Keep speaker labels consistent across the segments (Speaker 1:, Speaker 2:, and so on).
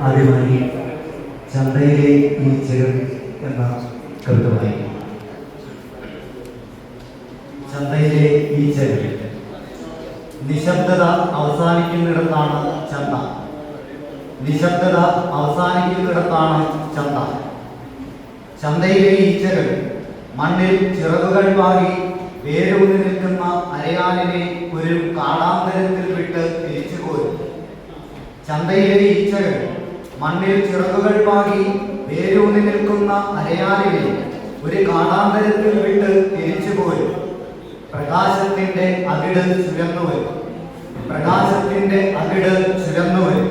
Speaker 1: ആദ്യമായി ചന്തയിലെ ഈച്ചകൾ എന്ന കവിത വായിക്കും. ചന്തയിലെ ഈച്ചകൾ. നിശബ്ദത അവസാനിക്കുന്നിടത്താണ് ചന്ത. നിശബ്ദത അവസാനിക്കുന്നിടത്താണ് ചന്ത. ചന്തയിലെ ഈച്ചകൾ മണ്ണിൽ ചിറകുകൾ പാകി വേരൂന്നി നിൽക്കുന്ന അരയാലിനെ ഒരു കാടാന്തരത്തിൽ വിട്ട് തിരിച്ചുപോരും. ചന്തയിലെ ഈച്ചകൾ മണ്ണിൽ ചിറകുകൾ പാകി വേരൂന്നി നിൽക്കുന്ന അരയാലിനെ ഒരു കാടാന്തരത്തിൽ വിട്ട് തിരിച്ചുപോരും. പ്രകാശത്തിന്റെ അകിട് ചുരന്നുവരും. പ്രകാശത്തിന്റെ അകിട് ചുരന്നുവരും.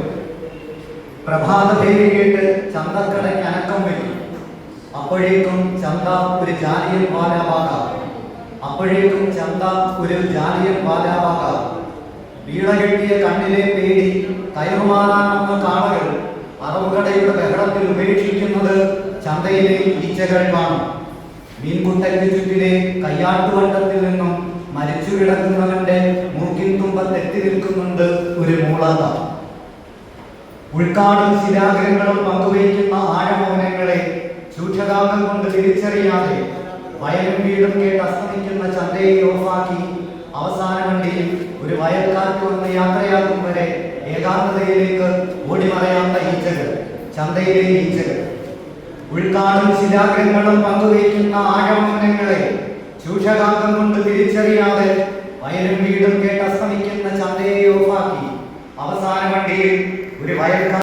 Speaker 1: പ്രഭാത പേര് കേട്ട് ചന്തക്കടയ്ക്ക് അനക്കം വരും. അപ്പോഴേക്കും ചന്ത ഒരു ജാലിയൻ വാലാബാഗാം. അപ്പോഴേക്കും ചന്ത ഒരു ജാലിയൻ വാലാബാഗാം. വീണകെട്ടിയ കണ്ണിലെ പേടി കയറുമാറാണെന്ന കാളകൾ അറവുകടയുടെ ബഹളത്തിൽ ഉപേക്ഷിക്കുന്നത് ചന്തയിലെ ഈച്ചകൾ കാണും. മീൻകുട്ടയ്ക്ക് ചുറ്റിലെ കയ്യാട്ടുവട്ടത്തിൽ നിന്നും മരിച്ചു കിടക്കുന്നവന്റെ മൂക്കിൻ തുമ്പത്തെത്തി നിൽക്കുന്നുണ്ട് ഒരു മൂളത. ഉൾക്കാടും ശിലാഗ്രഹങ്ങളും പങ്കുവയ്ക്കുന്ന ആഴമൗനങ്ങളെ സൂക്ഷകാന്തം കൊണ്ട് തിരിച്ചറിയാതെ വയലും വീടും കേട്ട് അസ്തമിക്കുന്ന ചന്തയെ ഓഫാക്കി അവസാന വണ്ടിയിൽ ഒരു വയൽക്കാറ്റ് വന്ന് യാത്രയാക്കും വരെ ഏകാന്തതയിലേക്ക് ഓടിമറയാത്ത ഈച്ചകൾ, ചന്തയിലെ ഈച്ചകൾ. ഉൾക്കാടും ശിലാഗ്രഹങ്ങളും പങ്കുവയ്ക്കുന്ന ആഴമൗനങ്ങളെ സൂക്ഷകാന്തം കൊണ്ട് തിരിച്ചറിയാതെ വയലും വീടും കേട്ട് അസ്തമിക്കുന്ന ചന്തയെ ഓഫാക്കി അവസാന വണ്ടിയിൽ ഒരു വയൽക്കാറ്റ്